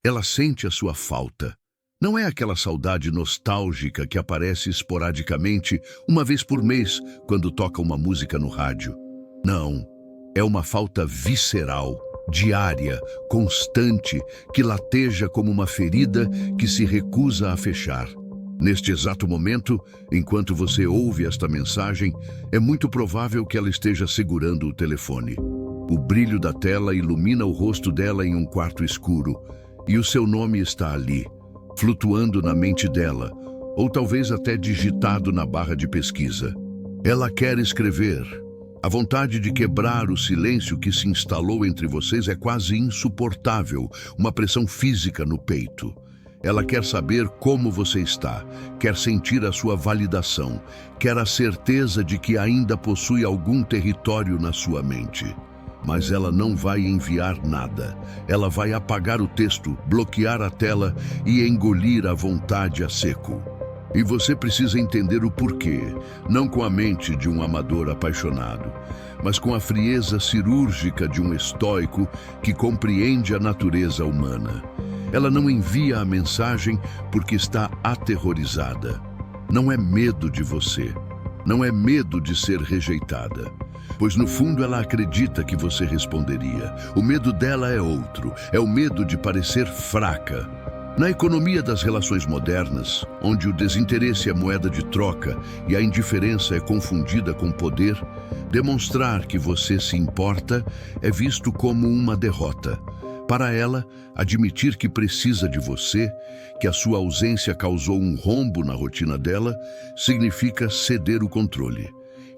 Ela sente a sua falta. Não é aquela saudade nostálgica que aparece esporadicamente, uma vez por mês, quando toca uma música no rádio. Não, é uma falta visceral, diária, constante, que lateja como uma ferida que se recusa a fechar. Neste exato momento, enquanto você ouve esta mensagem, é muito provável que ela esteja segurando o telefone. O brilho da tela ilumina o rosto dela em um quarto escuro, e o seu nome está ali, flutuando na mente dela, ou talvez até digitado na barra de pesquisa. Ela quer escrever. A vontade de quebrar o silêncio que se instalou entre vocês é quase insuportável, uma pressão física no peito. Ela quer saber como você está, quer sentir a sua validação, quer a certeza de que ainda possui algum território na sua mente. Mas ela não vai enviar nada. Ela vai apagar o texto, bloquear a tela e engolir a vontade a seco. E você precisa entender o porquê, não com a mente de um amador apaixonado, mas com a frieza cirúrgica de um estoico que compreende a natureza humana. Ela não envia a mensagem porque está aterrorizada. Não é medo de você. Não é medo de ser rejeitada. Pois no fundo ela acredita que você responderia. O medo dela é outro. É o medo de parecer fraca. Na economia das relações modernas, onde o desinteresse é moeda de troca e a indiferença é confundida com poder, demonstrar que você se importa é visto como uma derrota. Para ela, admitir que precisa de você, que a sua ausência causou um rombo na rotina dela, significa ceder o controle.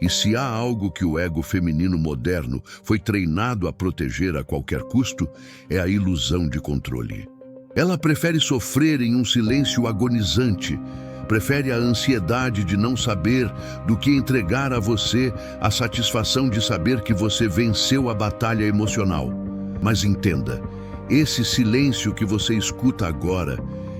E se há algo que o ego feminino moderno foi treinado a proteger a qualquer custo, é a ilusão de controle. Ela prefere sofrer em um silêncio agonizante, prefere a ansiedade de não saber do que entregar a você a satisfação de saber que você venceu a batalha emocional. Mas entenda, esse silêncio que você escuta agora,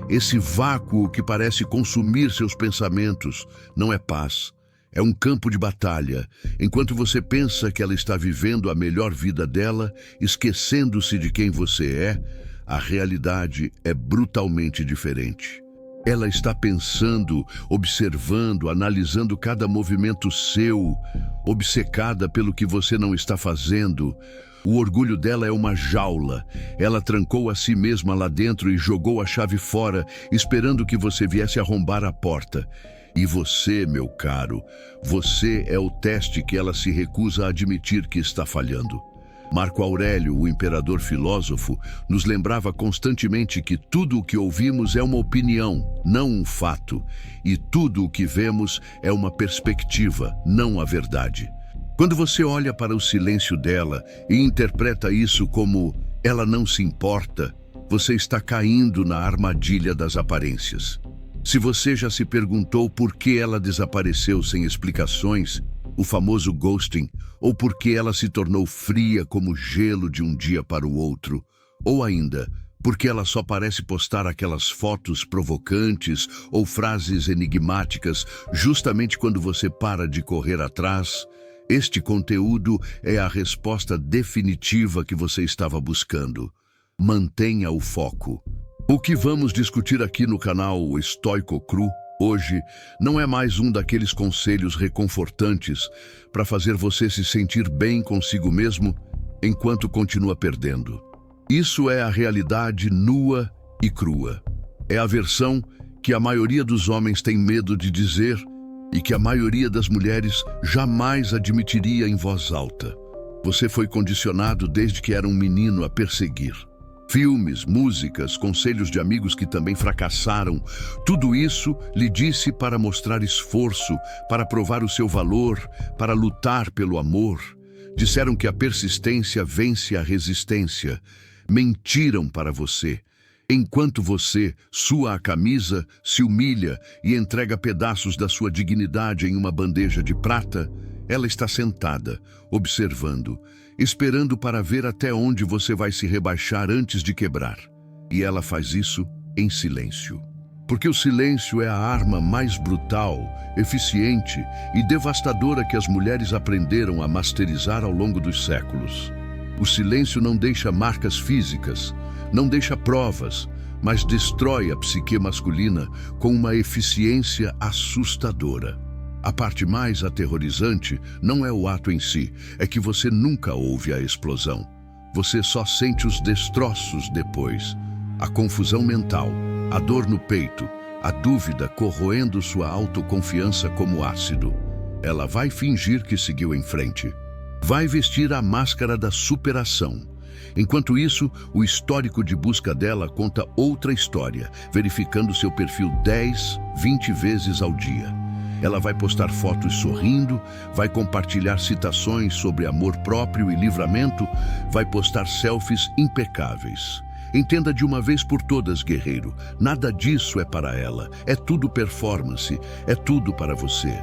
esse vácuo que parece consumir seus pensamentos, não é paz. É um campo de batalha, enquanto você pensa que ela está vivendo a melhor vida dela, esquecendo-se de quem você é, a realidade é brutalmente diferente. Ela está pensando, observando, analisando cada movimento seu, obcecada pelo que você não está fazendo. O orgulho dela é uma jaula. Ela trancou a si mesma lá dentro e jogou a chave fora, esperando que você viesse arrombar a porta. E você, meu caro, você é o teste que ela se recusa a admitir que está falhando. Marco Aurélio, o imperador filósofo, nos lembrava constantemente que tudo o que ouvimos é uma opinião, não um fato. E tudo o que vemos é uma perspectiva, não a verdade. Quando você olha para o silêncio dela e interpreta isso como ela não se importa, você está caindo na armadilha das aparências. Se você já se perguntou por que ela desapareceu sem explicações, o famoso ghosting, ou por que ela se tornou fria como gelo de um dia para o outro, ou ainda, porque ela só parece postar aquelas fotos provocantes ou frases enigmáticas justamente quando você para de correr atrás, este conteúdo é a resposta definitiva que você estava buscando. Mantenha o foco. O que vamos discutir aqui no canal Estoico Cru hoje não é mais um daqueles conselhos reconfortantes para fazer você se sentir bem consigo mesmo enquanto continua perdendo. Isso é a realidade nua e crua. É a versão que a maioria dos homens tem medo de dizer e que a maioria das mulheres jamais admitiria em voz alta. Você foi condicionado desde que era um menino a perseguir. Filmes, músicas, conselhos de amigos que também fracassaram, tudo isso lhe disse para mostrar esforço, para provar o seu valor, para lutar pelo amor. Disseram que a persistência vence a resistência. Mentiram para você. Enquanto você sua a camisa, se humilha e entrega pedaços da sua dignidade em uma bandeja de prata, ela está sentada, observando, esperando para ver até onde você vai se rebaixar antes de quebrar. E ela faz isso em silêncio. Porque o silêncio é a arma mais brutal, eficiente e devastadora que as mulheres aprenderam a masterizar ao longo dos séculos. O silêncio não deixa marcas físicas, não deixa provas, mas destrói a psique masculina com uma eficiência assustadora. A parte mais aterrorizante não é o ato em si, é que você nunca ouve a explosão. Você só sente os destroços depois. A confusão mental, a dor no peito, a dúvida corroendo sua autoconfiança como ácido. Ela vai fingir que seguiu em frente. Vai vestir a máscara da superação. Enquanto isso, o histórico de busca dela conta outra história, verificando seu perfil 10, 20 vezes ao dia. Ela vai postar fotos sorrindo, vai compartilhar citações sobre amor próprio e livramento, vai postar selfies impecáveis. Entenda de uma vez por todas, guerreiro, nada disso é para ela, é tudo performance, é tudo para você.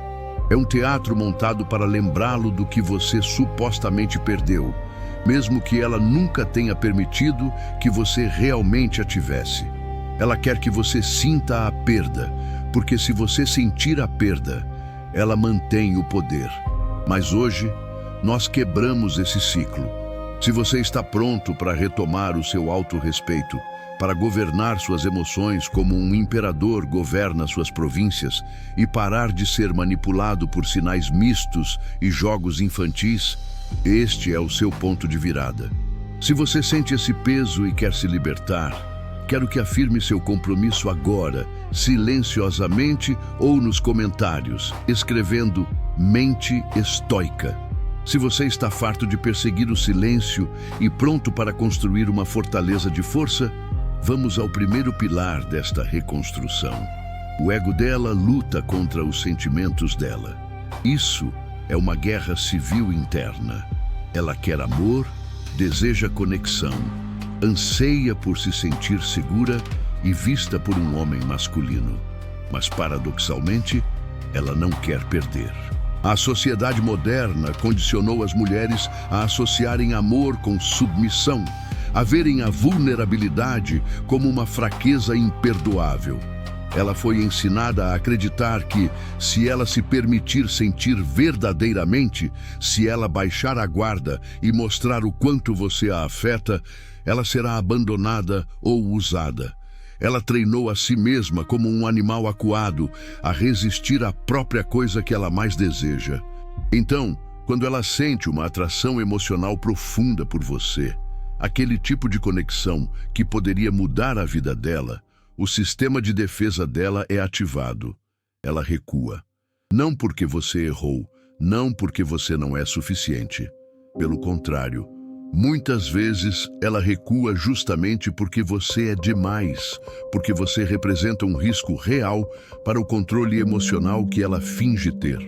É um teatro montado para lembrá-lo do que você supostamente perdeu, mesmo que ela nunca tenha permitido que você realmente a tivesse. Ela quer que você sinta a perda, porque se você sentir a perda, ela mantém o poder. Mas hoje, nós quebramos esse ciclo. Se você está pronto para retomar o seu autorrespeito, para governar suas emoções como um imperador governa suas províncias e parar de ser manipulado por sinais mistos e jogos infantis, este é o seu ponto de virada. Se você sente esse peso e quer se libertar, quero que afirme seu compromisso agora, silenciosamente ou nos comentários, escrevendo mente estoica. Se você está farto de perseguir o silêncio e pronto para construir uma fortaleza de força, vamos ao primeiro pilar desta reconstrução. O ego dela luta contra os sentimentos dela. Isso é uma guerra civil interna. Ela quer amor, deseja conexão, anseia por se sentir segura e vista por um homem masculino. Mas, paradoxalmente, ela não quer perder. A sociedade moderna condicionou as mulheres a associarem amor com submissão, a verem a vulnerabilidade como uma fraqueza imperdoável. Ela foi ensinada a acreditar que, se ela se permitir sentir verdadeiramente, se ela baixar a guarda e mostrar o quanto você a afeta, ela será abandonada ou usada. Ela treinou a si mesma como um animal acuado a resistir à própria coisa que ela mais deseja. Então, quando ela sente uma atração emocional profunda por você, aquele tipo de conexão que poderia mudar a vida dela, o sistema de defesa dela é ativado. Ela recua. Não porque você errou, não porque você não é suficiente. Pelo contrário, muitas vezes ela recua justamente porque você é demais, porque você representa um risco real para o controle emocional que ela finge ter.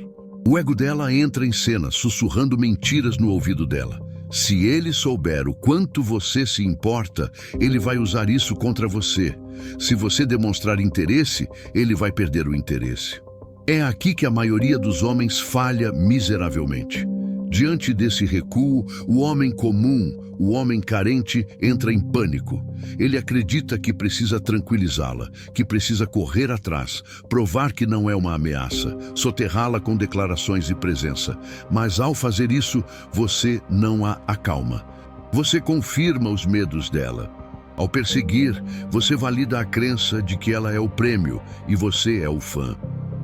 O ego dela entra em cena, sussurrando mentiras no ouvido dela. Se ele souber o quanto você se importa, ele vai usar isso contra você. Se você demonstrar interesse, ele vai perder o interesse. É aqui que a maioria dos homens falha miseravelmente. Diante desse recuo, o homem comum, o homem carente, entra em pânico. Ele acredita que precisa tranquilizá-la, que precisa correr atrás, provar que não é uma ameaça, soterrá-la com declarações de presença. Mas ao fazer isso, você não a acalma. Você confirma os medos dela. Ao perseguir, você valida a crença de que ela é o prêmio e você é o fã.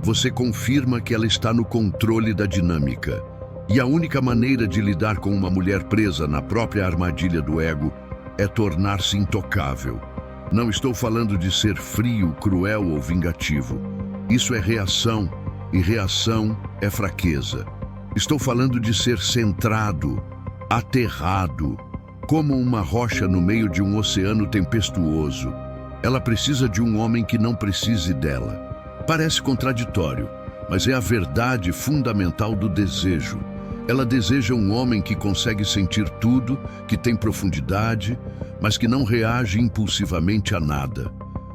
Você confirma que ela está no controle da dinâmica. E a única maneira de lidar com uma mulher presa na própria armadilha do ego é tornar-se intocável. Não estou falando de ser frio, cruel ou vingativo. Isso é reação, e reação é fraqueza. Estou falando de ser centrado, aterrado, como uma rocha no meio de um oceano tempestuoso. Ela precisa de um homem que não precise dela. Parece contraditório, mas é a verdade fundamental do desejo. Ela deseja um homem que consegue sentir tudo, que tem profundidade, mas que não reage impulsivamente a nada.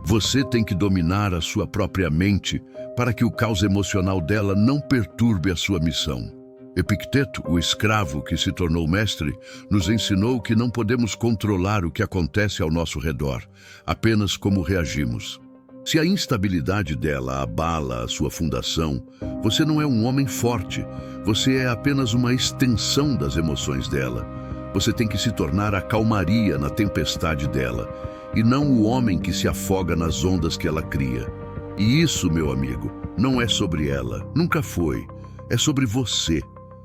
Você tem que dominar a sua própria mente para que o caos emocional dela não perturbe a sua missão. Epicteto, o escravo que se tornou mestre, nos ensinou que não podemos controlar o que acontece ao nosso redor, apenas como reagimos. Se a instabilidade dela abala a sua fundação, você não é um homem forte, você é apenas uma extensão das emoções dela. Você tem que se tornar a calmaria na tempestade dela. e não o homem que se afoga nas ondas que ela cria. E isso, meu amigo, não é sobre ela, nunca foi. É sobre você.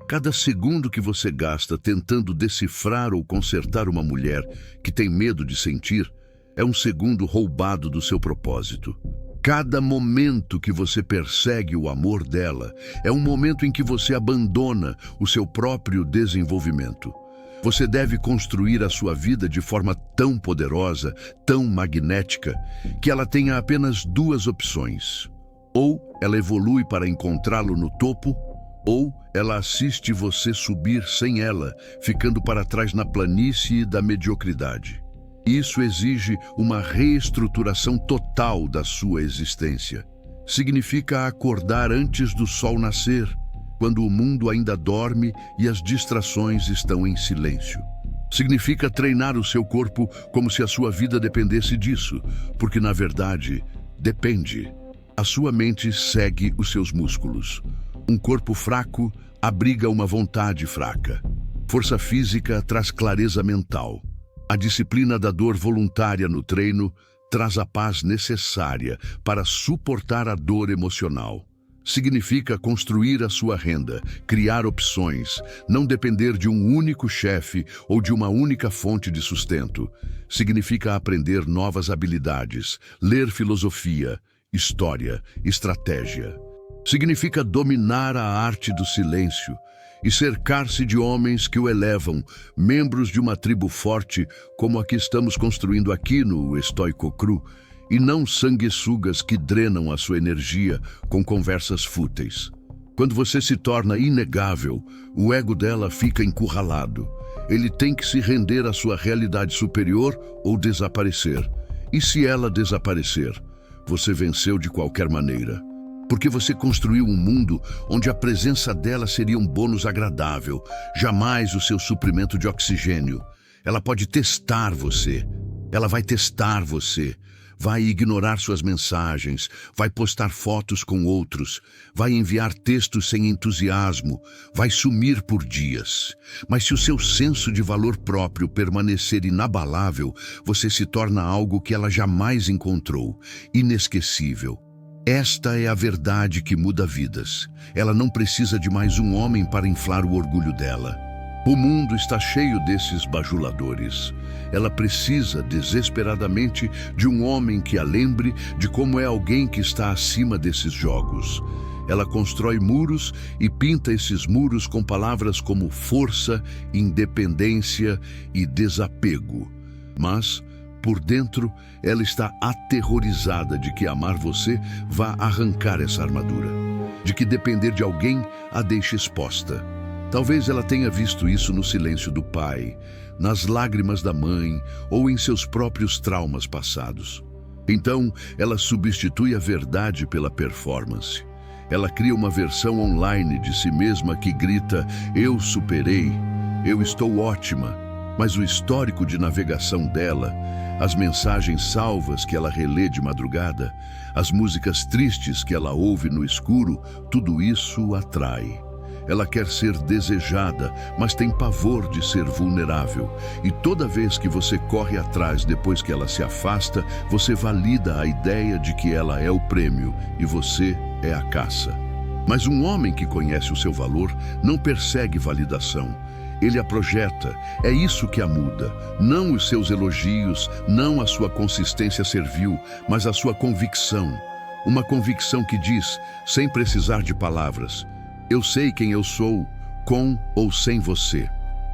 Cada segundo que você gasta tentando decifrar ou consertar uma mulher que tem medo de sentir é um segundo roubado do seu propósito. Cada momento que você persegue o amor dela é um momento em que você abandona o seu próprio desenvolvimento. Você deve construir a sua vida de forma tão poderosa, tão magnética, que ela tenha apenas duas opções. Ou ela evolui para encontrá-lo no topo, ou ela assiste você subir sem ela, ficando para trás na planície da mediocridade. Isso exige uma reestruturação total da sua existência. Significa acordar antes do sol nascer, quando o mundo ainda dorme e as distrações estão em silêncio. Significa treinar o seu corpo como se a sua vida dependesse disso, porque na verdade, depende. A sua mente segue os seus músculos. Um corpo fraco abriga uma vontade fraca. Força física traz clareza mental. A disciplina da dor voluntária no treino traz a paz necessária para suportar a dor emocional. Significa construir a sua renda, criar opções, não depender de um único chefe ou de uma única fonte de sustento. Significa aprender novas habilidades, ler filosofia, história, estratégia. Significa dominar a arte do silêncio e cercar-se de homens que o elevam, membros de uma tribo forte como a que estamos construindo aqui no Estoico Cru, e não sanguessugas que drenam a sua energia com conversas fúteis. Quando você se torna inegável, o ego dela fica encurralado. Ele tem que se render à sua realidade superior ou desaparecer. E se ela desaparecer, você venceu de qualquer maneira. Porque você construiu um mundo onde a presença dela seria um bônus agradável, jamais o seu suprimento de oxigênio. Ela pode testar você. Ela vai testar você. Vai ignorar suas mensagens, vai postar fotos com outros, vai enviar textos sem entusiasmo, vai sumir por dias. Mas se o seu senso de valor próprio permanecer inabalável, você se torna algo que ela jamais encontrou, inesquecível. Esta é a verdade que muda vidas. Ela não precisa de mais um homem para inflar o orgulho dela. O mundo está cheio desses bajuladores. Ela precisa desesperadamente de um homem que a lembre de como é alguém que está acima desses jogos. Ela constrói muros e pinta esses muros com palavras como força, independência e desapego. Mas, por dentro, ela está aterrorizada de que amar você vá arrancar essa armadura, de que depender de alguém a deixe exposta. Talvez ela tenha visto isso no silêncio do pai, nas lágrimas da mãe ou em seus próprios traumas passados. Então, ela substitui a verdade pela performance. Ela cria uma versão online de si mesma que grita: "Eu superei, eu estou ótima", mas o histórico de navegação dela, as mensagens salvas que ela relê de madrugada, as músicas tristes que ela ouve no escuro, tudo isso atrai. Ela quer ser desejada, mas tem pavor de ser vulnerável. E toda vez que você corre atrás depois que ela se afasta, você valida a ideia de que ela é o prêmio e você é a caça. Mas um homem que conhece o seu valor não persegue validação. Ele a projeta. É isso que a muda. Não os seus elogios, não a sua consistência servil, mas a sua convicção. Uma convicção que diz, sem precisar de palavras: "Eu sei quem eu sou, com ou sem você".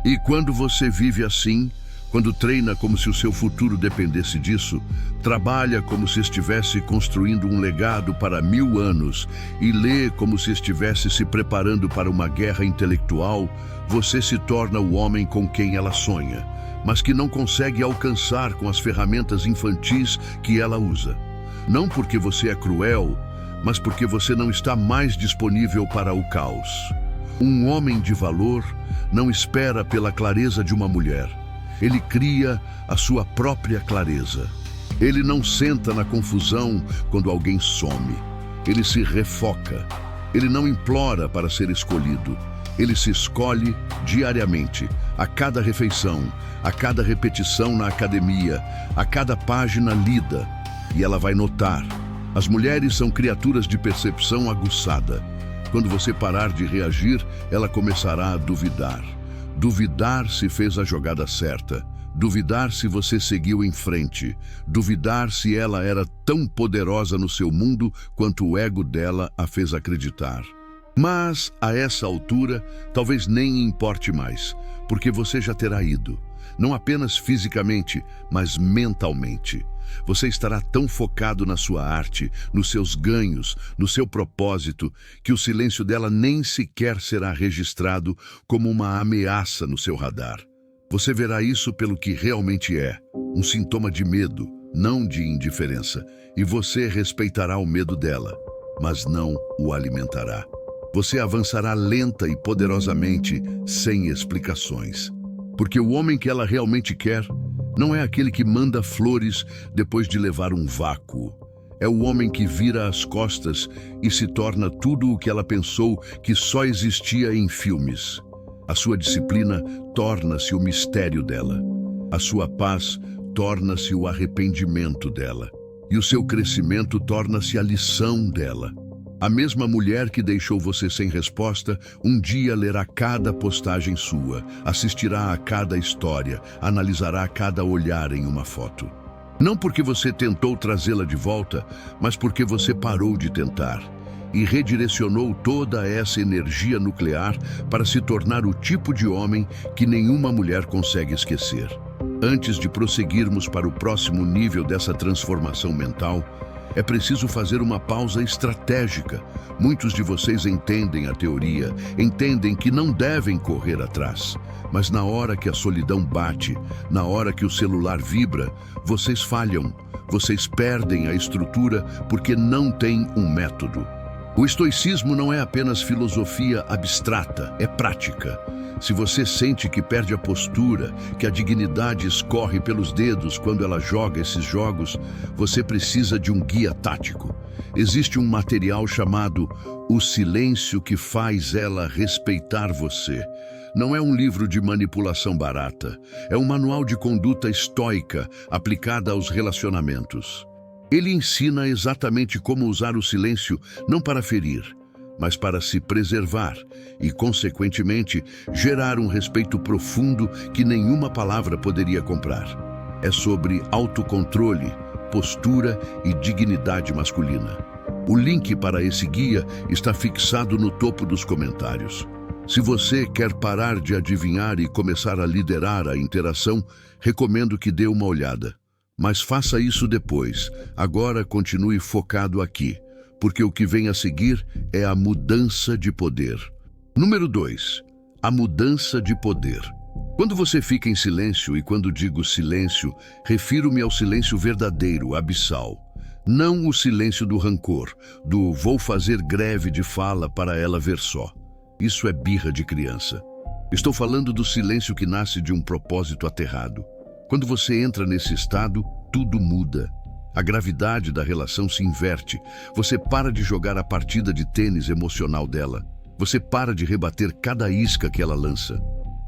E quando você vive assim, quando treina como se o seu futuro dependesse disso, trabalha como se estivesse construindo um legado para 1000 anos e lê como se estivesse se preparando para uma guerra intelectual, você se torna o homem com quem ela sonha, mas que não consegue alcançar com as ferramentas infantis que ela usa. Não porque você é cruel, mas porque você não está mais disponível para o caos. Um homem de valor não espera pela clareza de uma mulher. Ele cria a sua própria clareza. Ele não senta na confusão quando alguém some. Ele se refoca. Ele não implora para ser escolhido. Ele se escolhe diariamente, a cada refeição, a cada repetição na academia, a cada página lida. E ela vai notar. As mulheres são criaturas de percepção aguçada. Quando você parar de reagir, ela começará a duvidar. Duvidar se fez a jogada certa. Duvidar se você seguiu em frente. Duvidar se ela era tão poderosa no seu mundo quanto o ego dela a fez acreditar. Mas, a essa altura, talvez nem importe mais, porque você já terá ido. Não apenas fisicamente, mas mentalmente. Você estará tão focado na sua arte, nos seus ganhos, no seu propósito, que o silêncio dela nem sequer será registrado como uma ameaça no seu radar. Você verá isso pelo que realmente é, um sintoma de medo, não de indiferença, e você respeitará o medo dela, mas não o alimentará. Você avançará lenta e poderosamente, sem explicações. Porque o homem que ela realmente quer não é aquele que manda flores depois de levar um vácuo. É o homem que vira as costas e se torna tudo o que ela pensou que só existia em filmes. A sua disciplina torna-se o mistério dela. A sua paz torna-se o arrependimento dela. E o seu crescimento torna-se a lição dela. A mesma mulher que deixou você sem resposta, um dia lerá cada postagem sua, assistirá a cada história, analisará cada olhar em uma foto. Não porque você tentou trazê-la de volta, mas porque você parou de tentar e redirecionou toda essa energia nuclear para se tornar o tipo de homem que nenhuma mulher consegue esquecer. Antes de prosseguirmos para o próximo nível dessa transformação mental, é preciso fazer uma pausa estratégica. Muitos de vocês entendem a teoria, entendem que não devem correr atrás. Mas na hora que a solidão bate, na hora que o celular vibra, vocês falham. Vocês perdem a estrutura porque não têm um método. O estoicismo não é apenas filosofia abstrata, é prática. Se você sente que perde a postura, que a dignidade escorre pelos dedos quando ela joga esses jogos, você precisa de um guia tático. Existe um material chamado O Silêncio que Faz Ela Respeitar Você. Não é um livro de manipulação barata, é um manual de conduta estoica aplicada aos relacionamentos. Ele ensina exatamente como usar o silêncio não para ferir, mas para se preservar e, consequentemente, gerar um respeito profundo que nenhuma palavra poderia comprar. É sobre autocontrole, postura e dignidade masculina. O link para esse guia está fixado no topo dos comentários. Se você quer parar de adivinhar e começar a liderar a interação, recomendo que dê uma olhada. Mas faça isso depois. Agora continue focado aqui, porque o que vem a seguir é a mudança de poder. Número 2. A mudança de poder. Quando você fica em silêncio, e quando digo silêncio, refiro-me ao silêncio verdadeiro, abissal. Não o silêncio do rancor, do vou fazer greve de fala para ela ver só. Isso é birra de criança. Estou falando do silêncio que nasce de um propósito aterrado. Quando você entra nesse estado, tudo muda. A gravidade da relação se inverte. Você para de jogar a partida de tênis emocional dela. Você para de rebater cada isca que ela lança.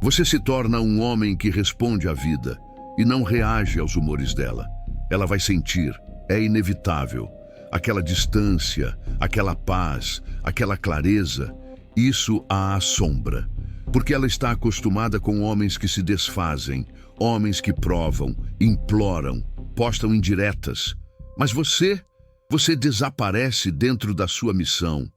Você se torna um homem que responde à vida e não reage aos humores dela. Ela vai sentir, é inevitável. Aquela distância, aquela paz, aquela clareza, isso a assombra. Porque ela está acostumada com homens que se desfazem, homens que provam, imploram, postam indiretas. Mas você desaparece dentro da sua missão.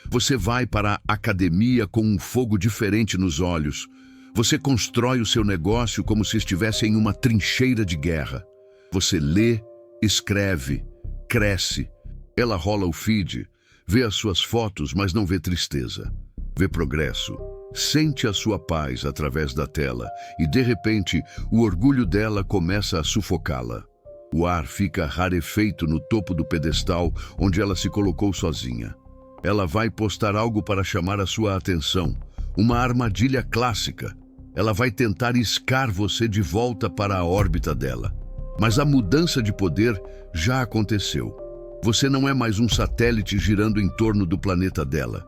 Você vai para a academia com um fogo diferente nos olhos. Você constrói o seu negócio como se estivesse em uma trincheira de guerra. Você lê, escreve, cresce. Ela rola o feed, vê as suas fotos, mas não vê tristeza. Vê progresso. Sente a sua paz através da tela e, de repente, o orgulho dela começa a sufocá-la. O ar fica rarefeito no topo do pedestal onde ela se colocou sozinha. Ela vai postar algo para chamar a sua atenção, uma armadilha clássica. Ela vai tentar iscar você de volta para a órbita dela. Mas a mudança de poder já aconteceu. Você não é mais um satélite girando em torno do planeta dela.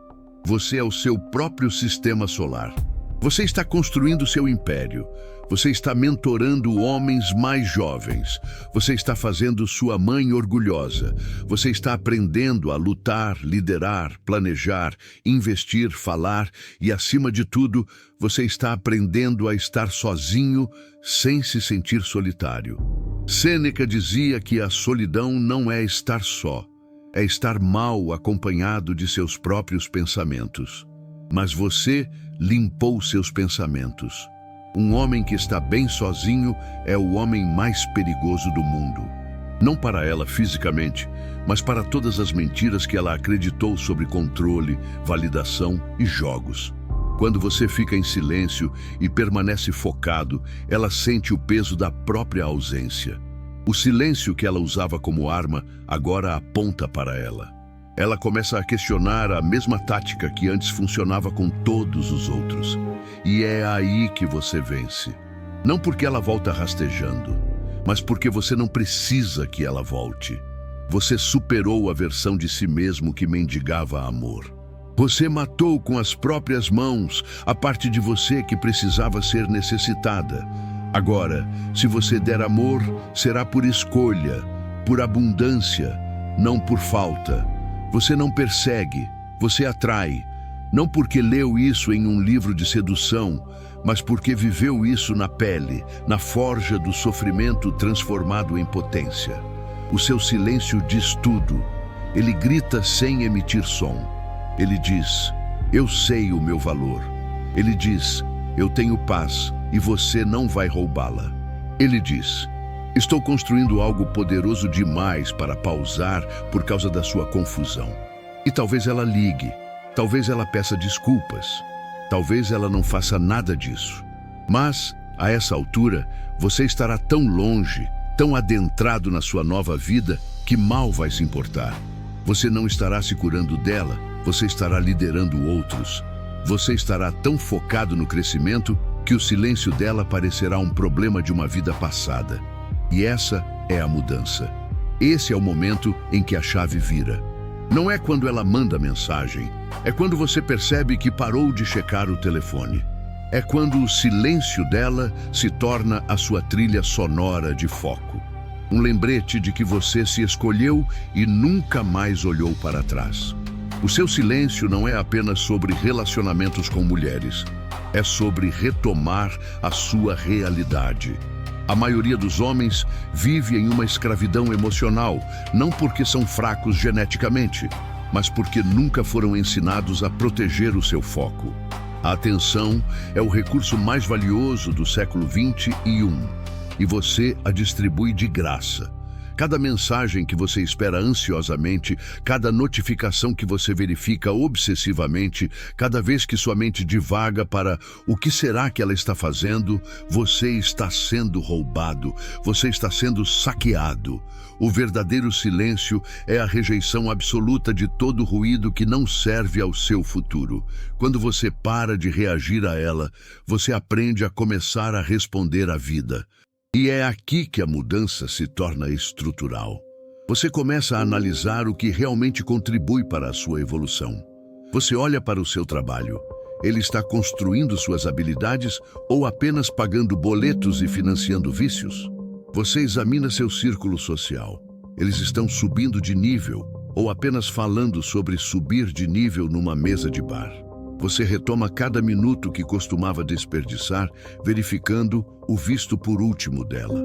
Você é o seu próprio sistema solar. Você está construindo seu império. Você está mentorando homens mais jovens. Você está fazendo sua mãe orgulhosa. Você está aprendendo a lutar, liderar, planejar, investir, falar e, acima de tudo, você está aprendendo a estar sozinho sem se sentir solitário. Sêneca dizia que a solidão não é estar só, é estar mal acompanhado de seus próprios pensamentos. Mas você limpou seus pensamentos. Um homem que está bem sozinho é o homem mais perigoso do mundo. Não para ela fisicamente, mas para todas as mentiras que ela acreditou sobre controle, validação e jogos. Quando você fica em silêncio e permanece focado, ela sente o peso da própria ausência. O silêncio que ela usava como arma agora aponta para ela. Ela começa a questionar a mesma tática que antes funcionava com todos os outros. E é aí que você vence. Não porque ela volta rastejando, mas porque você não precisa que ela volte. Você superou a versão de si mesmo que mendigava amor. Você matou com as próprias mãos a parte de você que precisava ser necessitada. Agora, se você der amor, será por escolha, por abundância, não por falta. Você não persegue, você atrai. Não porque leu isso em um livro de sedução, mas porque viveu isso na pele, na forja do sofrimento transformado em potência. O seu silêncio diz tudo. Ele grita sem emitir som. Ele diz, eu sei o meu valor. Ele diz, eu tenho paz e você não vai roubá-la. Ele diz, estou construindo algo poderoso demais para pausar por causa da sua confusão. E talvez ela ligue, talvez ela peça desculpas, talvez ela não faça nada disso. Mas, a essa altura, você estará tão longe, tão adentrado na sua nova vida, que mal vai se importar. Você não estará se curando dela, você estará liderando outros. Você estará tão focado no crescimento que o silêncio dela parecerá um problema de uma vida passada. E essa é a mudança. Esse é o momento em que a chave vira. Não é quando ela manda mensagem, é quando você percebe que parou de checar o telefone. É quando o silêncio dela se torna a sua trilha sonora de foco. Um lembrete de que você se escolheu e nunca mais olhou para trás. O seu silêncio não é apenas sobre relacionamentos com mulheres, é sobre retomar a sua realidade. A maioria dos homens vive em uma escravidão emocional, não porque são fracos geneticamente, mas porque nunca foram ensinados a proteger o seu foco. A atenção é o recurso mais valioso do século XXI, e você a distribui de graça. Cada mensagem que você espera ansiosamente, cada notificação que você verifica obsessivamente, cada vez que sua mente divaga para o que será que ela está fazendo, você está sendo roubado, você está sendo saqueado. O verdadeiro silêncio é a rejeição absoluta de todo ruído que não serve ao seu futuro. Quando você para de reagir a ela, você aprende a começar a responder à vida. E é aqui que a mudança se torna estrutural. Você começa a analisar o que realmente contribui para a sua evolução. Você olha para o seu trabalho. Ele está construindo suas habilidades ou apenas pagando boletos e financiando vícios? Você examina seu círculo social. Eles estão subindo de nível ou apenas falando sobre subir de nível numa mesa de bar? Você retoma cada minuto que costumava desperdiçar, verificando o visto por último dela.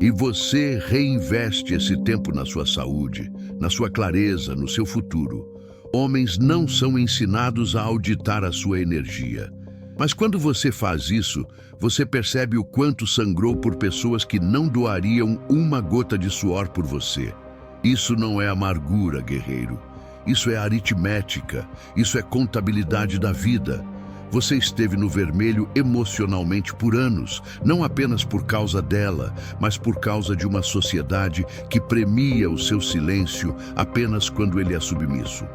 E você reinveste esse tempo na sua saúde, na sua clareza, no seu futuro. Homens não são ensinados a auditar a sua energia. Mas quando você faz isso, você percebe o quanto sangrou por pessoas que não doariam uma gota de suor por você. Isso não é amargura, guerreiro. Isso é aritmética, isso é contabilidade da vida. Você esteve no vermelho emocionalmente por anos, não apenas por causa dela, mas por causa de uma sociedade que premia o seu silêncio apenas quando ele é submisso.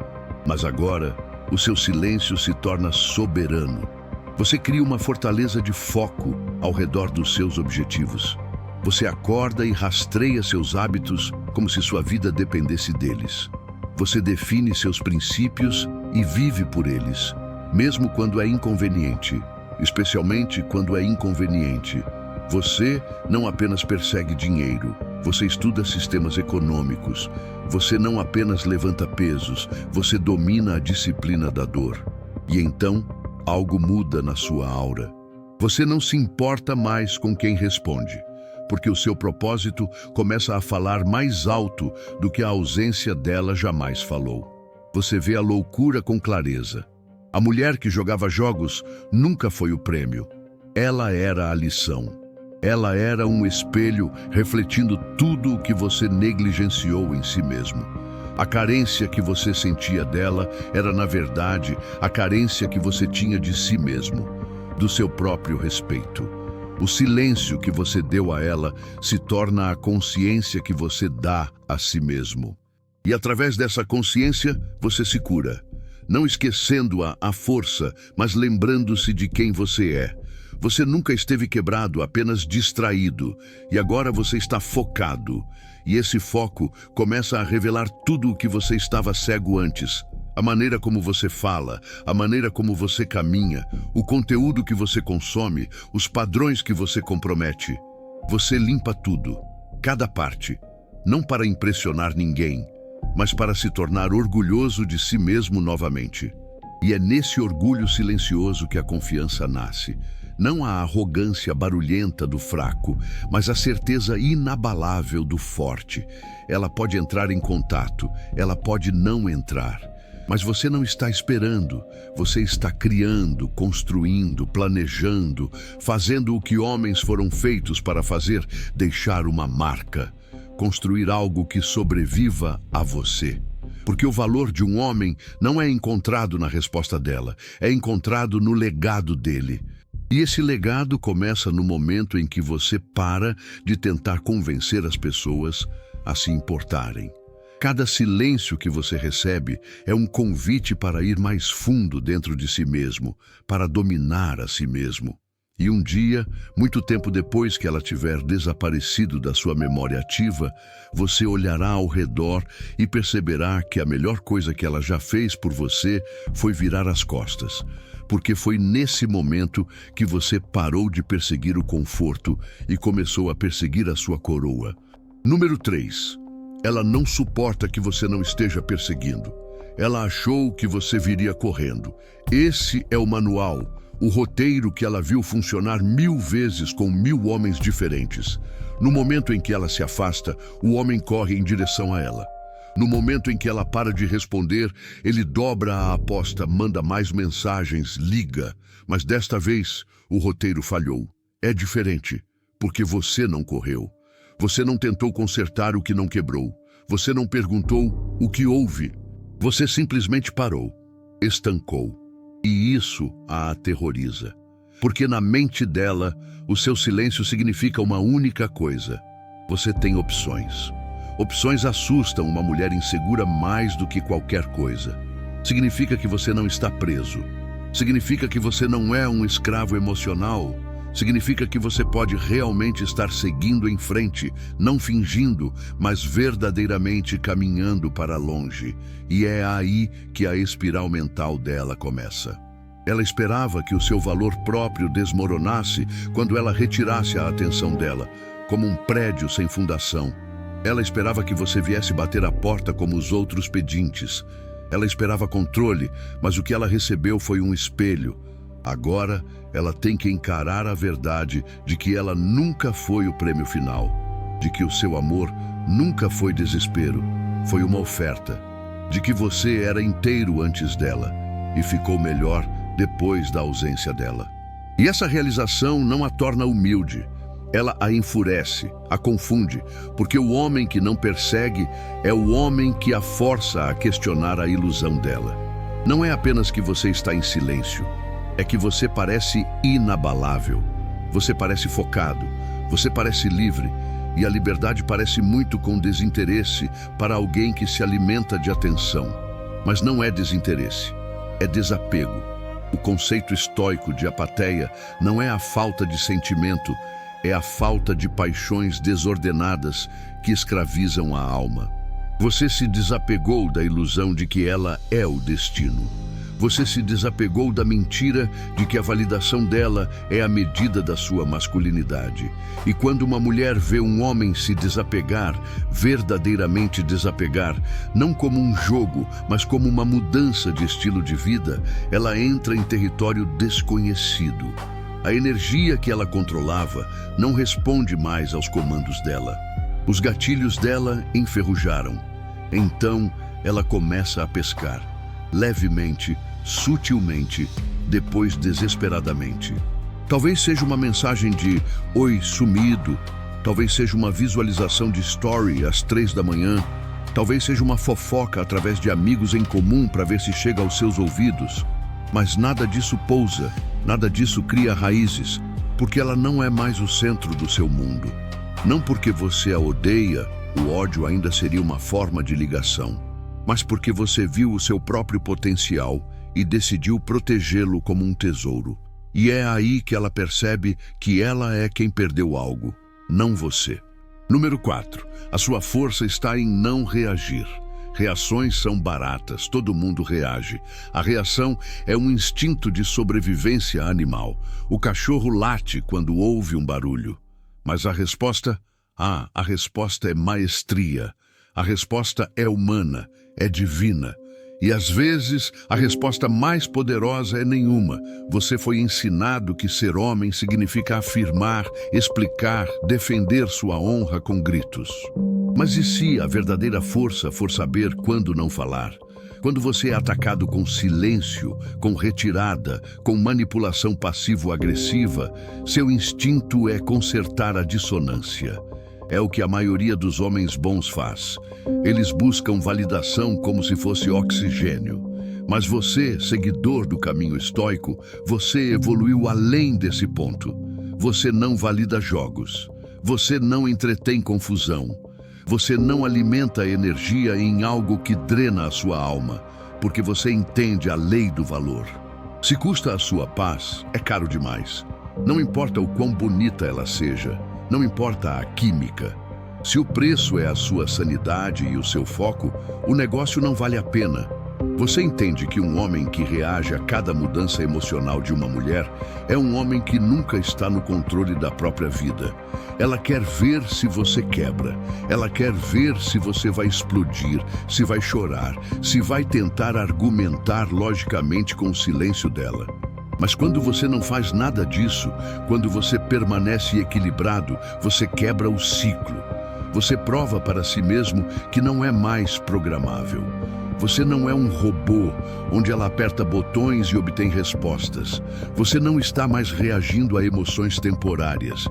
Mas agora, o seu silêncio se torna soberano. Você cria uma fortaleza de foco ao redor dos seus objetivos. Você acorda e rastreia seus hábitos como se sua vida dependesse deles. Você define seus princípios e vive por eles, mesmo quando é inconveniente, especialmente quando é inconveniente. Você não apenas persegue dinheiro, você estuda sistemas econômicos. Você não apenas levanta pesos, você domina a disciplina da dor. E então, algo muda na sua aura. Você não se importa mais com quem responde, porque o seu propósito começa a falar mais alto do que a ausência dela jamais falou. Você vê a loucura com clareza. A mulher que jogava jogos nunca foi o prêmio. Ela era a lição. Ela era um espelho refletindo tudo o que você negligenciou em si mesmo. A carência que você sentia dela era, na verdade, a carência que você tinha de si mesmo, do seu próprio respeito. O silêncio que você deu a ela se torna a consciência que você dá a si mesmo. E através dessa consciência, você se cura, não esquecendo-a à força, mas lembrando-se de quem você é. Você nunca esteve quebrado, apenas distraído, e agora você está focado. E esse foco começa a revelar tudo o que você estava cego antes. A maneira como você fala, a maneira como você caminha, o conteúdo que você consome, os padrões que você compromete. Você limpa tudo, cada parte, não para impressionar ninguém, mas para se tornar orgulhoso de si mesmo novamente. E é nesse orgulho silencioso que a confiança nasce. Não a arrogância barulhenta do fraco, mas a certeza inabalável do forte. Ela pode entrar em contato, ela pode não entrar. Mas você não está esperando, você está criando, construindo, planejando, fazendo o que homens foram feitos para fazer, deixar uma marca, construir algo que sobreviva a você. Porque o valor de um homem não é encontrado na resposta dela, é encontrado no legado dele. E esse legado começa no momento em que você para de tentar convencer as pessoas a se importarem. Cada silêncio que você recebe é um convite para ir mais fundo dentro de si mesmo, para dominar a si mesmo. E um dia, muito tempo depois que ela tiver desaparecido da sua memória ativa, você olhará ao redor e perceberá que a melhor coisa que ela já fez por você foi virar as costas. Porque foi nesse momento que você parou de perseguir o conforto e começou a perseguir a sua coroa. Número 3. Ela não suporta que você não esteja perseguindo. Ela achou que você viria correndo. Esse é o manual, o roteiro que ela viu funcionar 1000 vezes com 1000 homens diferentes. No momento em que ela se afasta, o homem corre em direção a ela. No momento em que ela para de responder, ele dobra a aposta, manda mais mensagens, liga. Mas desta vez, o roteiro falhou. É diferente, porque você não correu. Você não tentou consertar o que não quebrou. Você não perguntou o que houve. Você simplesmente parou, estancou. E isso a aterroriza. Porque na mente dela, o seu silêncio significa uma única coisa. Você tem opções. Opções assustam uma mulher insegura mais do que qualquer coisa. Significa que você não está preso. Significa que você não é um escravo emocional. Significa que você pode realmente estar seguindo em frente, não fingindo, mas verdadeiramente caminhando para longe. E é aí que a espiral mental dela começa. Ela esperava que o seu valor próprio desmoronasse quando ela retirasse a atenção dela, como um prédio sem fundação. Ela esperava que você viesse bater a porta como os outros pedintes. Ela esperava controle, mas o que ela recebeu foi um espelho. Agora, ela tem que encarar a verdade de que ela nunca foi o prêmio final, de que o seu amor nunca foi desespero, foi uma oferta, de que você era inteiro antes dela e ficou melhor depois da ausência dela. E essa realização não a torna humilde. Ela a enfurece, a confunde, porque o homem que não persegue é o homem que a força a questionar a ilusão dela. Não é apenas que você está em silêncio, é que você parece inabalável, você parece focado, você parece livre, e a liberdade parece muito com desinteresse para alguém que se alimenta de atenção. Mas não é desinteresse, é desapego. O conceito estoico de apatia não é a falta de sentimento, é a falta de paixões desordenadas que escravizam a alma. Você se desapegou da ilusão de que ela é o destino. Você se desapegou da mentira de que a validação dela é a medida da sua masculinidade. E quando uma mulher vê um homem se desapegar, verdadeiramente desapegar, não como um jogo, mas como uma mudança de estilo de vida, ela entra em território desconhecido. A energia que ela controlava não responde mais aos comandos dela. Os gatilhos dela enferrujaram. Então ela começa a pescar, levemente, sutilmente, depois desesperadamente. Talvez seja uma mensagem de "Oi, sumido", talvez seja uma visualização de story às 3 da manhã, talvez seja uma fofoca através de amigos em comum para ver se chega aos seus ouvidos. Mas nada disso pousa, nada disso cria raízes, porque ela não é mais o centro do seu mundo. Não porque você a odeia, o ódio ainda seria uma forma de ligação, mas porque você viu o seu próprio potencial e decidiu protegê-lo como um tesouro. E é aí que ela percebe que ela é quem perdeu algo, não você. Número 4. A sua força está em não reagir. Reações são baratas, todo mundo reage. A reação é um instinto de sobrevivência animal. O cachorro late quando ouve um barulho. Mas a resposta? A resposta é maestria. A resposta é humana, é divina. E às vezes, a resposta mais poderosa é nenhuma. Você foi ensinado que ser homem significa afirmar, explicar, defender sua honra com gritos. Mas e se a verdadeira força for saber quando não falar? Quando você é atacado com silêncio, com retirada, com manipulação passivo-agressiva, seu instinto é consertar a dissonância. É o que a maioria dos homens bons faz. Eles buscam validação como se fosse oxigênio. Mas você, seguidor do caminho estoico, você evoluiu além desse ponto. Você não valida jogos. Você não entretém confusão. Você não alimenta a energia em algo que drena a sua alma, porque você entende a lei do valor. Se custa a sua paz, é caro demais. Não importa o quão bonita ela seja. Não importa a química. Se o preço é a sua sanidade e o seu foco, o negócio não vale a pena. Você entende que um homem que reage a cada mudança emocional de uma mulher é um homem que nunca está no controle da própria vida. Ela quer ver se você quebra. Ela quer ver se você vai explodir, se vai chorar, se vai tentar argumentar logicamente com o silêncio dela. Mas quando você não faz nada disso, quando você permanece equilibrado, você quebra o ciclo. Você prova para si mesmo que não é mais programável. Você não é um robô, onde ela aperta botões e obtém respostas. Você não está mais reagindo a emoções temporárias.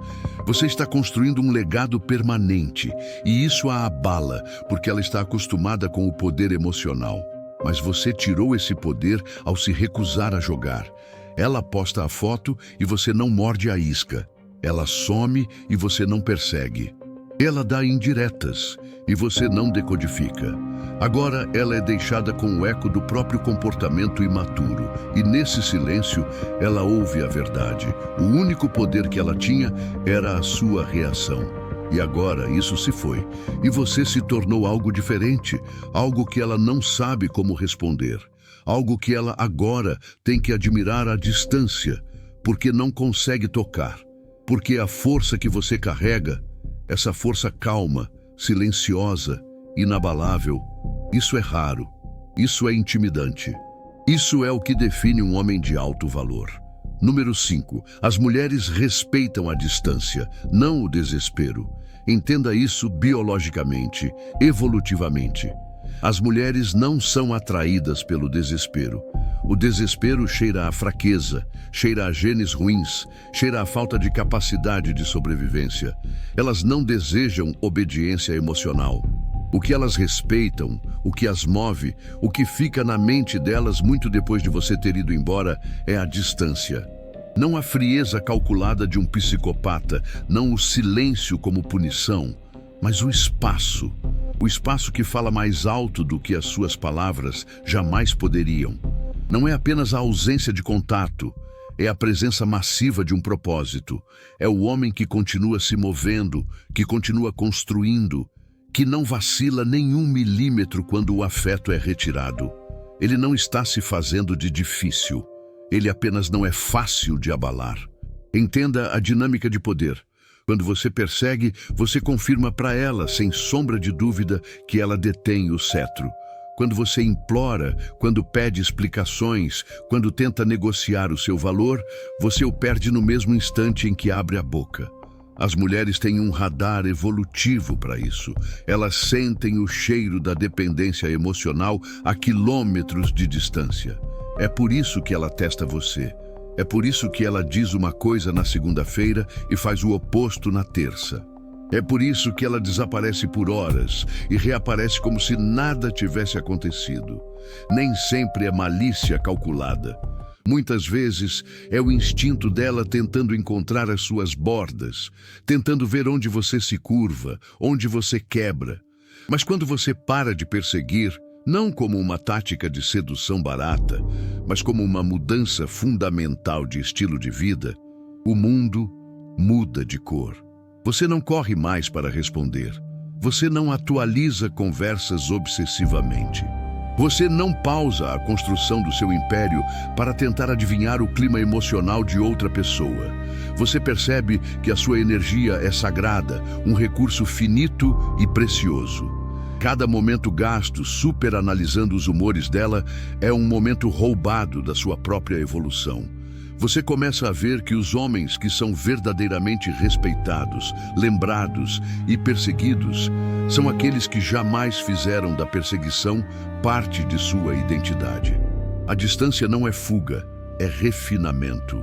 Você está construindo um legado permanente, e isso a abala, porque ela está acostumada com o poder emocional. Mas você tirou esse poder ao se recusar a jogar. Ela posta a foto e você não morde a isca. Ela some e você não persegue. Ela dá indiretas e você não decodifica. Agora ela é deixada com o eco do próprio comportamento imaturo. E nesse silêncio, ela ouve a verdade. O único poder que ela tinha era a sua reação. E agora isso se foi. E você se tornou algo diferente, algo que ela não sabe como responder. Algo que ela agora tem que admirar à distância, porque não consegue tocar. Porque a força que você carrega, essa força calma, silenciosa, inabalável, isso é raro, isso é intimidante. Isso é o que define um homem de alto valor. Número 5. As mulheres respeitam a distância, não o desespero. Entenda isso biologicamente, evolutivamente. As mulheres não são atraídas pelo desespero. O desespero cheira a fraqueza, cheira a genes ruins, cheira a falta de capacidade de sobrevivência. Elas não desejam obediência emocional. O que elas respeitam, o que as move, o que fica na mente delas muito depois de você ter ido embora é a distância. Não a frieza calculada de um psicopata, não o silêncio como punição, mas o espaço. O espaço que fala mais alto do que as suas palavras jamais poderiam. Não é apenas a ausência de contato, é a presença massiva de um propósito. É o homem que continua se movendo, que continua construindo, que não vacila nenhum milímetro quando o afeto é retirado. Ele não está se fazendo de difícil, ele apenas não é fácil de abalar. Entenda a dinâmica de poder. Quando você persegue, você confirma para ela, sem sombra de dúvida, que ela detém o cetro. Quando você implora, quando pede explicações, quando tenta negociar o seu valor, você o perde no mesmo instante em que abre a boca. As mulheres têm um radar evolutivo para isso. Elas sentem o cheiro da dependência emocional a quilômetros de distância. É por isso que ela testa você. É por isso que ela diz uma coisa na segunda-feira e faz o oposto na terça. É por isso que ela desaparece por horas e reaparece como se nada tivesse acontecido. Nem sempre é malícia calculada. Muitas vezes é o instinto dela tentando encontrar as suas bordas, tentando ver onde você se curva, onde você quebra. Mas quando você para de perseguir, não como uma tática de sedução barata, mas como uma mudança fundamental de estilo de vida, o mundo muda de cor. Você não corre mais para responder. Você não atualiza conversas obsessivamente. Você não pausa a construção do seu império para tentar adivinhar o clima emocional de outra pessoa. Você percebe que a sua energia é sagrada, um recurso finito e precioso. Cada momento gasto superanalisando os humores dela é um momento roubado da sua própria evolução. Você começa a ver que os homens que são verdadeiramente respeitados, lembrados e perseguidos são aqueles que jamais fizeram da perseguição parte de sua identidade. A distância não é fuga, é refinamento.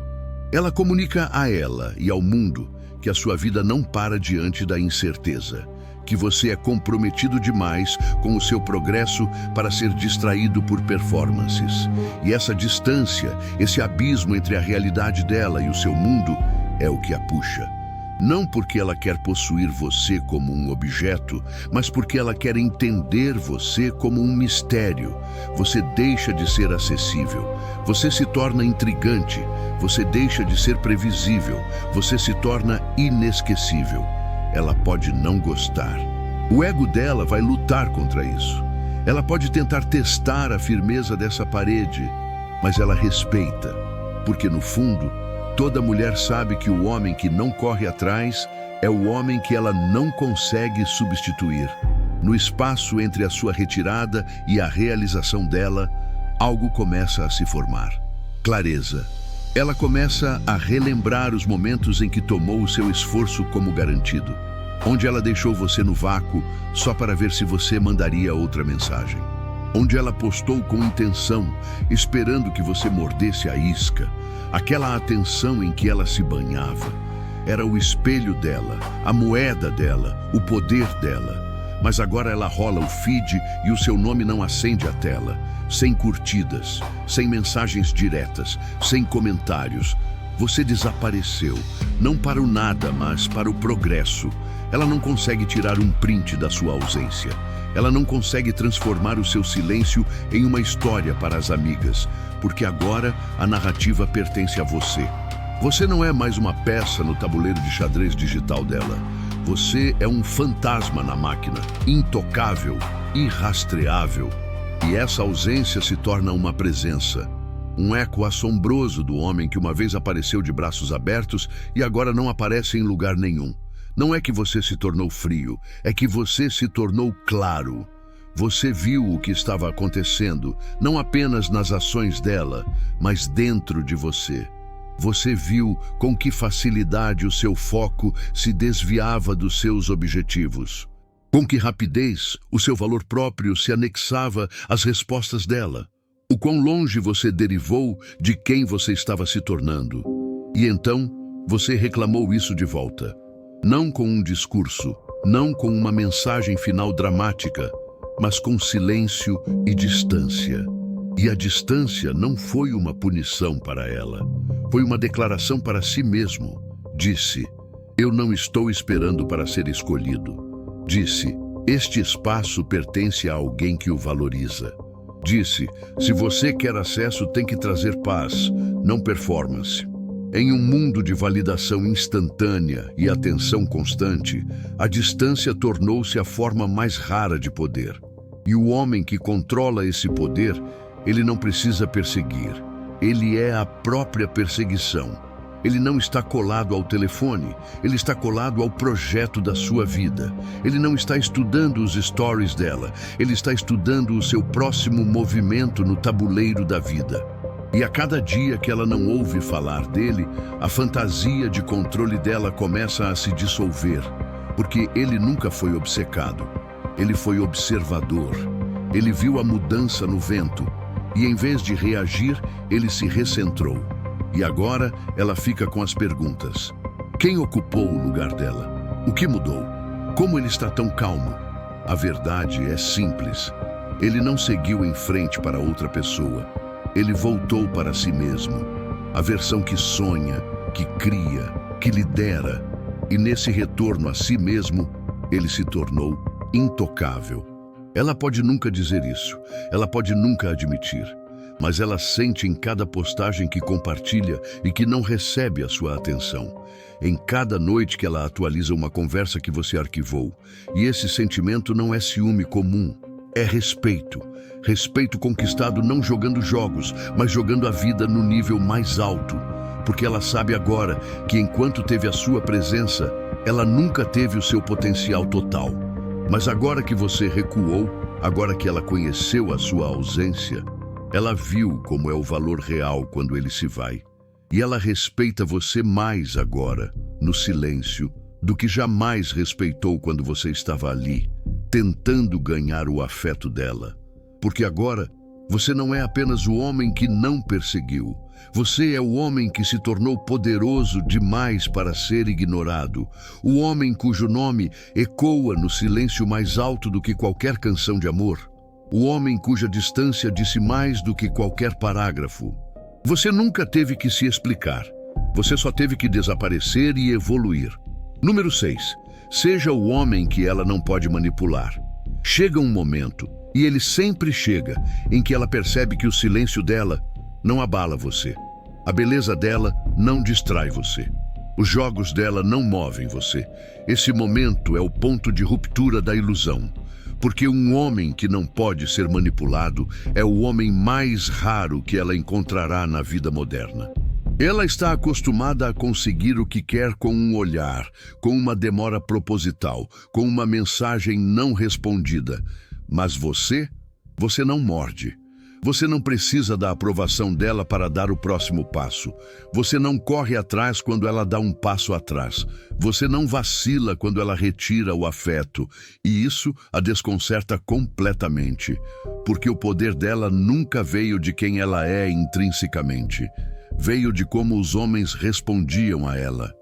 Ela comunica a ela e ao mundo que a sua vida não para diante da incerteza, que você é comprometido demais com o seu progresso para ser distraído por performances. E essa distância, esse abismo entre a realidade dela e o seu mundo, é o que a puxa. Não porque ela quer possuir você como um objeto, mas porque ela quer entender você como um mistério. Você deixa de ser acessível, você se torna intrigante, você deixa de ser previsível, você se torna inesquecível. Ela pode não gostar. O ego dela vai lutar contra isso. Ela pode tentar testar a firmeza dessa parede, mas ela respeita, porque no fundo, toda mulher sabe que o homem que não corre atrás é o homem que ela não consegue substituir. No espaço entre a sua retirada e a realização dela, algo começa a se formar. Clareza. Ela começa a relembrar os momentos em que tomou o seu esforço como garantido, onde ela deixou você no vácuo só para ver se você mandaria outra mensagem, onde ela postou com intenção, esperando que você mordesse a isca. Aquela atenção em que ela se banhava era o espelho dela, a moeda dela, o poder dela. Mas agora ela rola o feed e o seu nome não acende a tela, sem curtidas, sem mensagens diretas, sem comentários. Você desapareceu, não para o nada, mas para o progresso. Ela não consegue tirar um print da sua ausência. Ela não consegue transformar o seu silêncio em uma história para as amigas, porque agora a narrativa pertence a você. Você não é mais uma peça no tabuleiro de xadrez digital dela. Você é um fantasma na máquina, intocável, irrastreável. E essa ausência se torna uma presença. Um eco assombroso do homem que uma vez apareceu de braços abertos e agora não aparece em lugar nenhum. Não é que você se tornou frio, é que você se tornou claro. Você viu o que estava acontecendo, não apenas nas ações dela, mas dentro de você. Você viu com que facilidade o seu foco se desviava dos seus objetivos. Com que rapidez o seu valor próprio se anexava às respostas dela. O quão longe você derivou de quem você estava se tornando. E então, você reclamou isso de volta. Não com um discurso, não com uma mensagem final dramática, mas com silêncio e distância. E a distância não foi uma punição para ela. Foi uma declaração para si mesmo. Disse, eu não estou esperando para ser escolhido. Disse, este espaço pertence a alguém que o valoriza. Disse, se você quer acesso, tem que trazer paz, não performance. Em um mundo de validação instantânea e atenção constante, a distância tornou-se a forma mais rara de poder. E o homem que controla esse poder, ele não precisa perseguir. Ele é a própria perseguição. Ele não está colado ao telefone, ele está colado ao projeto da sua vida. Ele não está estudando os stories dela, ele está estudando o seu próximo movimento no tabuleiro da vida. E a cada dia que ela não ouve falar dele, a fantasia de controle dela começa a se dissolver, porque ele nunca foi obcecado. Ele foi observador. Ele viu a mudança no vento e, em vez de reagir, ele se recentrou. E agora ela fica com as perguntas. Quem ocupou o lugar dela? O que mudou? Como ele está tão calmo? A verdade é simples. Ele não seguiu em frente para outra pessoa. Ele voltou para si mesmo, a versão que sonha, que cria, que lidera. E nesse retorno a si mesmo, ele se tornou intocável. Ela pode nunca dizer isso, ela pode nunca admitir, mas ela sente em cada postagem que compartilha e que não recebe a sua atenção. Em cada noite que ela atualiza uma conversa que você arquivou. E esse sentimento não é ciúme comum, é respeito. Respeito conquistado não jogando jogos, mas jogando a vida no nível mais alto. Porque ela sabe agora que enquanto teve a sua presença, ela nunca teve o seu potencial total. Mas agora que você recuou, agora que ela conheceu a sua ausência, ela viu como é o valor real quando ele se vai. E ela respeita você mais agora, no silêncio, do que jamais respeitou quando você estava ali, tentando ganhar o afeto dela. Porque agora, você não é apenas o homem que não perseguiu. Você é o homem que se tornou poderoso demais para ser ignorado. O homem cujo nome ecoa no silêncio mais alto do que qualquer canção de amor. O homem cuja distância disse mais do que qualquer parágrafo. Você nunca teve que se explicar. Você só teve que desaparecer e evoluir. Número 6. Seja o homem que ela não pode manipular. Chega um momento, e ele sempre chega, em que ela percebe que o silêncio dela não abala você. A beleza dela não distrai você. Os jogos dela não movem você. Esse momento é o ponto de ruptura da ilusão. Porque um homem que não pode ser manipulado é o homem mais raro que ela encontrará na vida moderna. Ela está acostumada a conseguir o que quer com um olhar, com uma demora proposital, com uma mensagem não respondida. Mas você não morde. Você não precisa da aprovação dela para dar o próximo passo. Você não corre atrás quando ela dá um passo atrás. Você não vacila quando ela retira o afeto. E isso a desconcerta completamente. Porque o poder dela nunca veio de quem ela é intrinsecamente. Veio de como os homens respondiam a ela.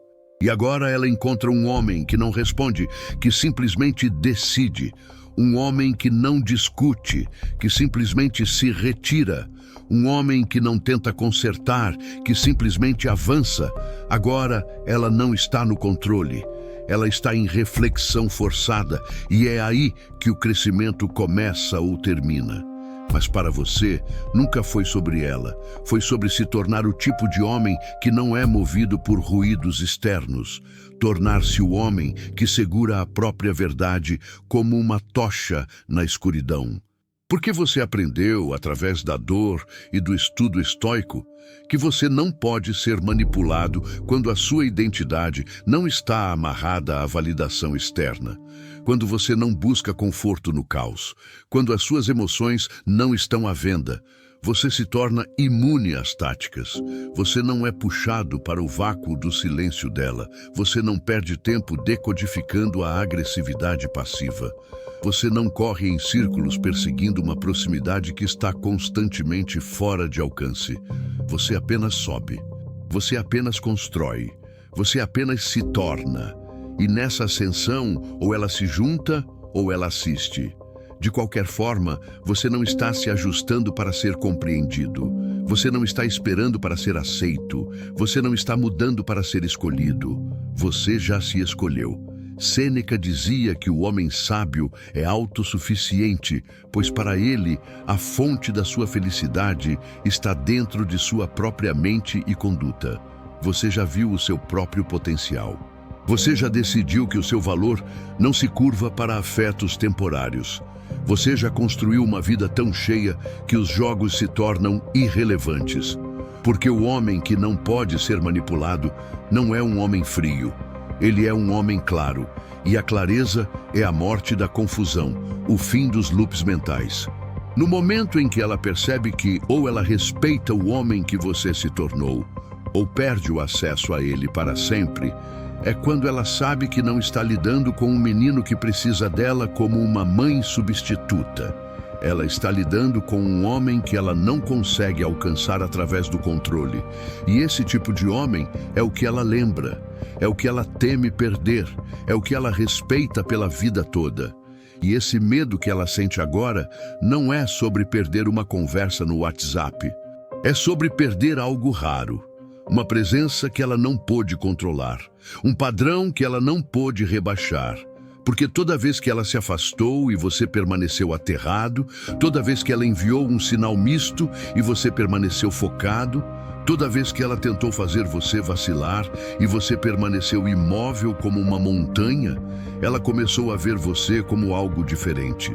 E agora ela encontra um homem que não responde, que simplesmente decide. Um homem que não discute, que simplesmente se retira. Um homem que não tenta consertar, que simplesmente avança. Agora ela não está no controle. Ela está em reflexão forçada. E é aí que o crescimento começa ou termina. Mas para você, nunca foi sobre ela. Foi sobre se tornar o tipo de homem que não é movido por ruídos externos. Tornar-se o homem que segura a própria verdade como uma tocha na escuridão. Porque você aprendeu, através da dor e do estudo estoico, que você não pode ser manipulado quando a sua identidade não está amarrada à validação externa. Quando você não busca conforto no caos, quando as suas emoções não estão à venda, você se torna imune às táticas. Você não é puxado para o vácuo do silêncio dela. Você não perde tempo decodificando a agressividade passiva. Você não corre em círculos perseguindo uma proximidade que está constantemente fora de alcance. Você apenas sobe. Você apenas constrói. Você apenas se torna. E nessa ascensão, ou ela se junta, ou ela assiste. De qualquer forma, você não está se ajustando para ser compreendido. Você não está esperando para ser aceito. Você não está mudando para ser escolhido. Você já se escolheu. Sêneca dizia que o homem sábio é autossuficiente, pois para ele a fonte da sua felicidade está dentro de sua própria mente e conduta. você já viu o seu próprio potencial. Você já decidiu que o seu valor não se curva para afetos temporários. Você já construiu uma vida tão cheia que os jogos se tornam irrelevantes. Porque o homem que não pode ser manipulado não é um homem frio. Ele é um homem claro. E a clareza é a morte da confusão, o fim dos loops mentais. No momento em que ela percebe que ou ela respeita o homem que você se tornou, ou perde o acesso a ele para sempre, é quando ela sabe que não está lidando com um menino que precisa dela como uma mãe substituta. Ela está lidando com um homem que ela não consegue alcançar através do controle. E esse tipo de homem é o que ela lembra, é o que ela teme perder, é o que ela respeita pela vida toda. E esse medo que ela sente agora não é sobre perder uma conversa no WhatsApp. É sobre perder algo raro. Uma presença que ela não pôde controlar, um padrão que ela não pôde rebaixar. Porque toda vez que ela se afastou e você permaneceu aterrado, toda vez que ela enviou um sinal misto e você permaneceu focado, toda vez que ela tentou fazer você vacilar e você permaneceu imóvel como uma montanha, ela começou a ver você como algo diferente.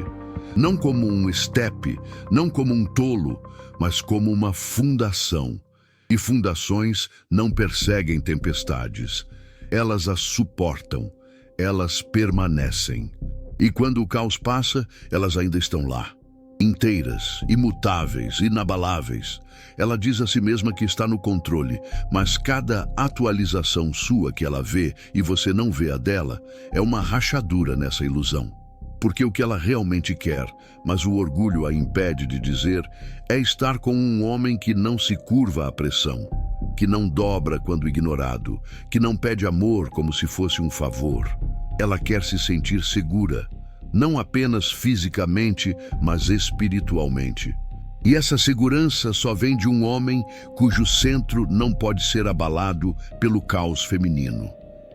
Não como um estepe, não como um tolo, mas como uma fundação. E fundações não perseguem tempestades. Elas as suportam. Elas permanecem. E quando o caos passa, elas ainda estão lá. Inteiras, imutáveis, inabaláveis. Ela diz a si mesma que está no controle, mas cada atualização sua que ela vê e você não vê a dela, é uma rachadura nessa ilusão. Porque o que ela realmente quer, mas o orgulho a impede de dizer, é estar com um homem que não se curva à pressão, que não dobra quando ignorado, que não pede amor como se fosse um favor. Ela quer se sentir segura, não apenas fisicamente, mas espiritualmente. E essa segurança só vem de um homem cujo centro não pode ser abalado pelo caos feminino.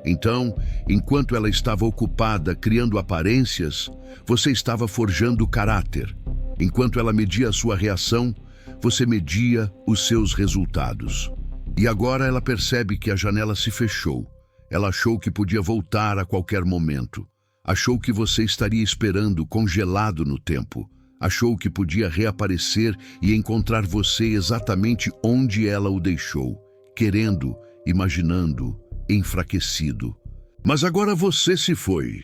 Então, enquanto ela estava ocupada criando aparências, você estava forjando caráter. Enquanto ela media a sua reação, você media os seus resultados. E agora ela percebe que a janela se fechou. Ela achou que podia voltar a qualquer momento. Achou que você estaria esperando, congelado no tempo. Achou que podia reaparecer e encontrar você exatamente onde ela o deixou, querendo, imaginando, enfraquecido. Mas agora você se foi.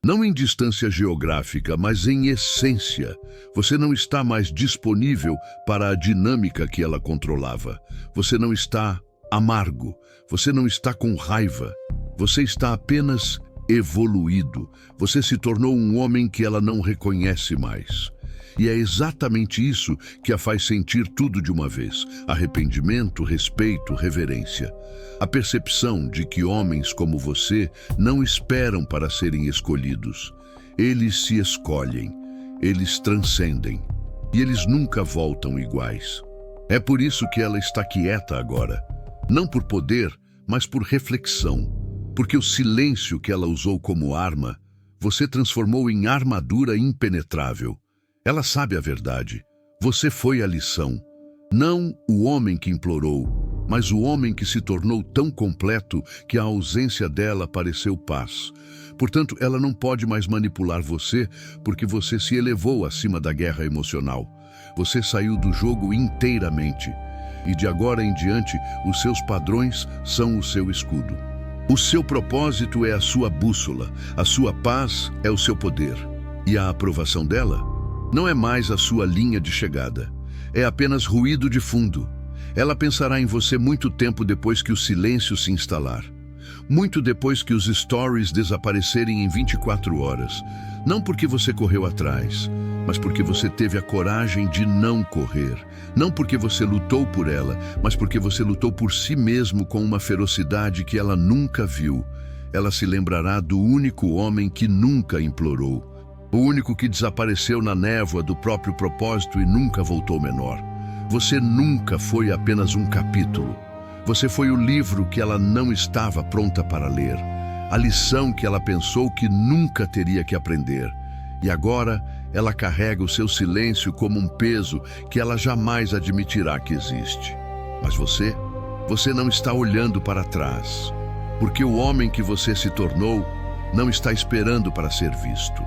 Não em distância geográfica, mas em essência. Você não está mais disponível para a dinâmica que ela controlava. Você não está amargo. Você não está com raiva. Você está apenas evoluído. Você se tornou um homem que ela não reconhece mais. E é exatamente isso que a faz sentir tudo de uma vez: arrependimento, respeito, reverência. A percepção de que homens como você não esperam para serem escolhidos. Eles se escolhem, eles transcendem, e eles nunca voltam iguais. É por isso que ela está quieta agora. Não por poder, mas por reflexão. Porque o silêncio que ela usou como arma, você transformou em armadura impenetrável. Ela sabe a verdade. Você foi a lição. Não o homem que implorou, mas o homem que se tornou tão completo que a ausência dela pareceu paz. Portanto, ela não pode mais manipular você porque você se elevou acima da guerra emocional. Você saiu do jogo inteiramente. E de agora em diante, os seus padrões são o seu escudo. O seu propósito é a sua bússola. A sua paz é o seu poder. E a aprovação dela não é mais a sua linha de chegada. É apenas ruído de fundo. Ela pensará em você muito tempo depois que o silêncio se instalar. Muito depois que os stories desaparecerem em 24 horas. Não porque você correu atrás, mas porque você teve a coragem de não correr. Não porque você lutou por ela, mas porque você lutou por si mesmo com uma ferocidade que ela nunca viu. Ela se lembrará do único homem que nunca implorou. O único que desapareceu na névoa do próprio propósito e nunca voltou menor. Você nunca foi apenas um capítulo. Você foi o livro que ela não estava pronta para ler. A lição que ela pensou que nunca teria que aprender. E agora ela carrega o seu silêncio como um peso que ela jamais admitirá que existe. Mas você não está olhando para trás, porque o homem que você se tornou não está esperando para ser visto.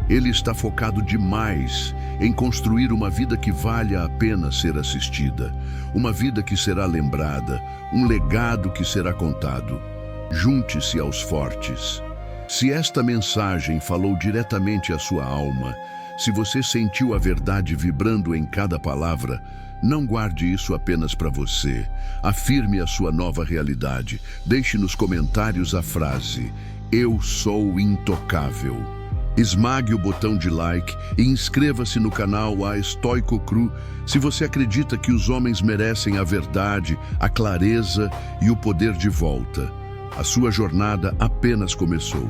Ele está focado demais em construir uma vida que valha a pena ser assistida, uma vida que será lembrada, um legado que será contado. Junte-se aos fortes. Se esta mensagem falou diretamente à sua alma, se você sentiu a verdade vibrando em cada palavra, não guarde isso apenas para você. Afirme a sua nova realidade. Deixe nos comentários a frase: "Eu sou intocável". Esmague o botão de like e inscreva-se no canal A Estoico Cru se você acredita que os homens merecem a verdade, a clareza e o poder de volta. A sua jornada apenas começou.